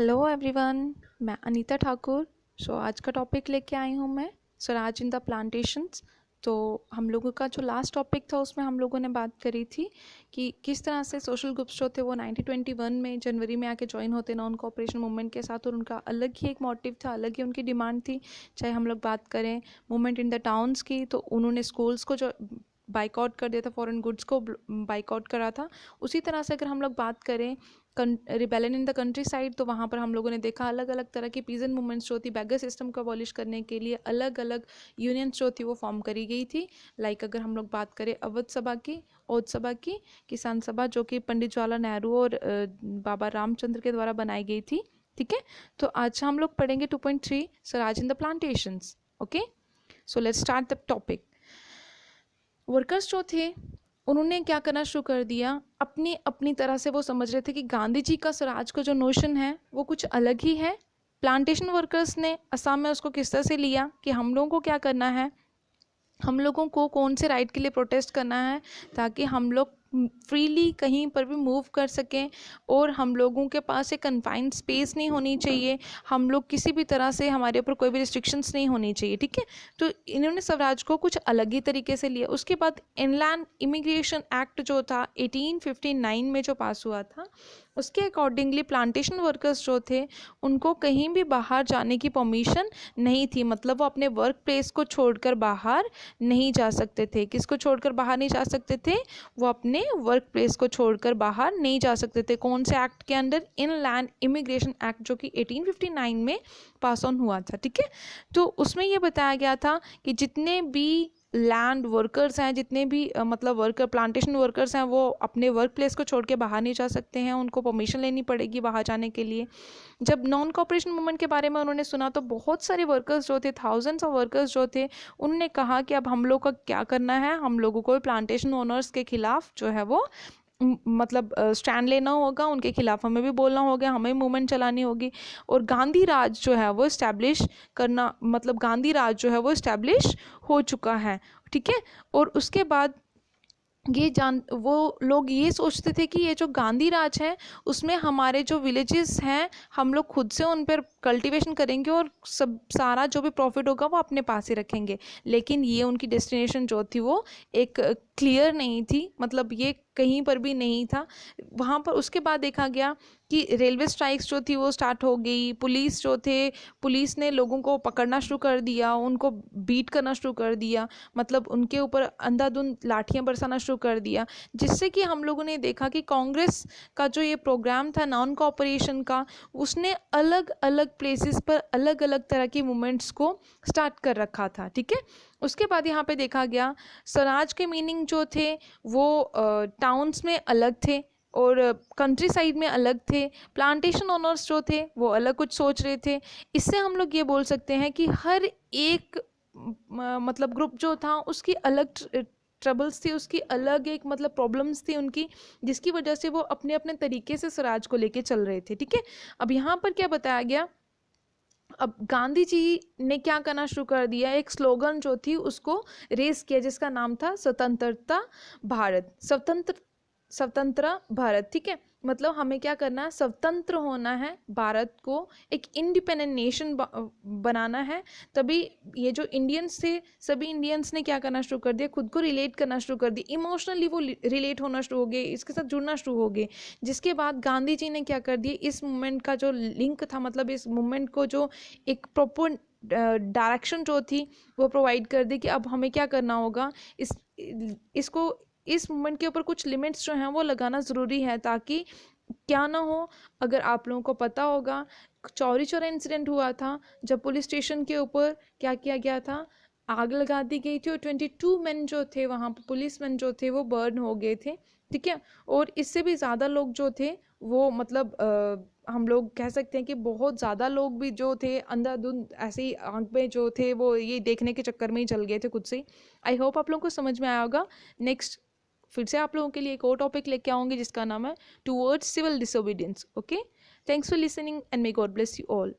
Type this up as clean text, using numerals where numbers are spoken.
Hello everyone, मैं अनीता ठाकुर। आज का टॉपिक लेके आई हूँ मैं स्वराज इन द प्लांटेशंस। तो हम लोगों का जो लास्ट टॉपिक था उसमें हम लोगों ने बात करी थी कि किस तरह से सोशल ग्रुप्स जो थे वो 1921 में जनवरी में आके ज्वाइन होते नॉन कोऑपरेशन मूवमेंट के साथ, और उनका अलग ही एक मोटिव था, अलग ही उनकी डिमांड थी। चाहे हम लोग बात करें मूवमेंट इन द टाउन्स की, तो उन्होंने स्कूल्स को जो बाइकआउट कर दिया था, फॉरेन गुड्स को बाइकआउट करा था। उसी तरह से अगर हम लोग बात करें rebellion in the country side, तो वहाँ पर हम लोगों ने देखा अलग अलग तरह की पीजन मूवमेंट्स जो थी बैगर सिस्टम को अबॉलिश करने के लिए अलग अलग यूनियंस जो थी वो फॉर्म करी गई थी। लाइक अगर हम लोग बात करें अवध सभा की, औध सभा की, किसान सभा, जो कि पंडित जवाहरलाल नेहरू और बाबा रामचंद्र के द्वारा बनाई गई थी। ठीक है, तो आज हम लोग पढ़ेंगे 2.3 Swaraj in the plantations. Okay, so let's start the topic. Workers जो थे उन्होंने क्या करना शुरू कर दिया, अपनी अपनी तरह से वो समझ रहे थे कि गांधी जी का स्वराज का जो नोशन है वो कुछ अलग ही है। प्लांटेशन वर्कर्स ने असम में उसको किस तरह से लिया कि हम लोगों को क्या करना है, हम लोगों को कौन से राइट के लिए प्रोटेस्ट करना है ताकि हम लोग फ्रीली कहीं पर भी मूव कर सकें, और हम लोगों के पास एक कन्फाइंड स्पेस नहीं होनी चाहिए, हम लोग किसी भी तरह से हमारे ऊपर कोई भी रिस्ट्रिक्शंस नहीं होनी चाहिए। ठीक है, तो इन्होंने स्वराज को कुछ अलग ही तरीके से लिया। उसके बाद इनलैंड इमिग्रेशन एक्ट जो था 1859 में जो पास हुआ था, उसके अकॉर्डिंगली प्लांटेशन वर्कर्स जो थे उनको कहीं भी बाहर जाने की परमिशन नहीं थी। मतलब वो अपने वर्क प्लेस को छोड़कर बाहर नहीं जा सकते थे। किसको छोड़कर बाहर नहीं जा सकते थे? वो अपने वर्क प्लेस को छोड़कर बाहर नहीं जा सकते थे। कौन से एक्ट के अंडर? इनलैंड इमिग्रेशन एक्ट, जो कि 1859 में पास ऑन हुआ था। ठीक है, तो उसमें ये बताया गया था कि जितने भी लैंड वर्कर्स हैं, जितने भी मतलब वर्कर प्लांटेशन वर्कर्स हैं, वो अपने वर्क प्लेस को छोड़ के बाहर नहीं जा सकते हैं, उनको परमिशन लेनी पड़ेगी बाहर जाने के लिए। जब नॉन कॉपरेशन मूवमेंट के बारे में उन्होंने सुना तो बहुत सारे वर्कर्स जो थे, थाउजेंड्स ऑफ वर्कर्स जो थे, उन्होंने कहा कि अब हम लोग का क्या करना है, हम लोगों को प्लांटेशन ओनर्स के खिलाफ जो है वो मतलब स्टैंड लेना होगा, उनके खिलाफ हमें भी बोलना होगा, हमें मूवमेंट चलानी होगी, और गांधी राज जो है वो इस्टेब्लिश करना, मतलब गांधी राज जो है वो इस्टेब्लिश हो चुका है। ठीक है, और उसके बाद वो लोग ये सोचते थे कि ये जो गांधी राज है उसमें हमारे जो विलेजेस हैं हम लोग खुद से उन पर कल्टीवेशन करेंगे और सब सारा जो भी प्रॉफिट होगा वो अपने पास ही रखेंगे। लेकिन ये उनकी डेस्टिनेशन जो थी वो एक क्लियर नहीं थी, मतलब ये कहीं पर भी नहीं था वहाँ पर। उसके बाद देखा गया कि रेलवे स्ट्राइक्स जो थी वो स्टार्ट हो गई। पुलिस जो थे, पुलिस ने लोगों को पकड़ना शुरू कर दिया, उनको बीट करना शुरू कर दिया, मतलब उनके ऊपर अंधाधुंध लाठियां बरसाना शुरू कर दिया, जिससे कि हम लोगों ने देखा कि कांग्रेस का जो ये प्रोग्राम था नॉन कॉपरेशन का, उसने अलग अलग प्लेसेस पर अलग अलग तरह की मूवमेंट्स को स्टार्ट कर रखा था। ठीक है, उसके बाद यहाँ पे देखा गया स्वराज के मीनिंग जो थे वो टाउन्स में अलग थे और कंट्री साइड में अलग थे। प्लांटेशन ओनर्स जो थे वो अलग कुछ सोच रहे थे। इससे हम लोग ये बोल सकते हैं कि हर एक मतलब ग्रुप जो था उसकी अलग ट्रबल्स थी, उसकी अलग एक मतलब प्रॉब्लम्स थी उनकी, जिसकी वजह से वो अपने अपने तरीके से स्वराज को लेके चल रहे थे। ठीक है, अब यहाँ पर क्या बताया गया, अब गांधी जी ने क्या करना शुरू कर दिया, एक स्लोगन जो थी उसको रेस किया जिसका नाम था स्वतंत्रता भारत, स्वतंत्र स्वतंत्र भारत। ठीक है, मतलब हमें क्या करना है, स्वतंत्र होना है, भारत को एक इंडिपेंडेंट नेशन बनाना है। तभी ये जो इंडियंस थे, सभी इंडियंस ने क्या करना शुरू कर दिया, खुद को रिलेट करना शुरू कर दिया, इमोशनली वो रिलेट होना शुरू हो गए, इसके साथ जुड़ना शुरू हो गए। जिसके बाद गांधी जी ने क्या कर दिया, इस मूवमेंट का जो लिंक था, मतलब इस मूवमेंट को जो एक प्रॉपर डायरेक्शन जो थी वो प्रोवाइड कर दी कि अब हमें क्या करना होगा, इसको इस मूवमेंट के ऊपर कुछ लिमिट्स जो हैं वो लगाना ज़रूरी है, ताकि क्या ना हो। अगर आप लोगों को पता होगा, चौरी चौरा इंसिडेंट हुआ था जब पुलिस स्टेशन के ऊपर क्या किया गया था, आग लगा दी गई थी और 22 मैन जो थे वहाँ पर, पुलिस मैन जो थे वो बर्न हो गए थे। ठीक है, और इससे भी ज़्यादा लोग जो थे वो मतलब हम लोग कह सकते हैं कि बहुत ज़्यादा लोग भी जो थे अंधाधुंध ऐसे ही आँख में जो थे वो ये देखने के चक्कर में ही चल गए थे खुद से ही। आई होप आप लोगों को समझ में आया होगा। नेक्स्ट फिर से आप लोगों के लिए एक और टॉपिक लेके आऊँगी जिसका नाम है towards civil disobedience. Okay, thanks for listening and may God bless you all.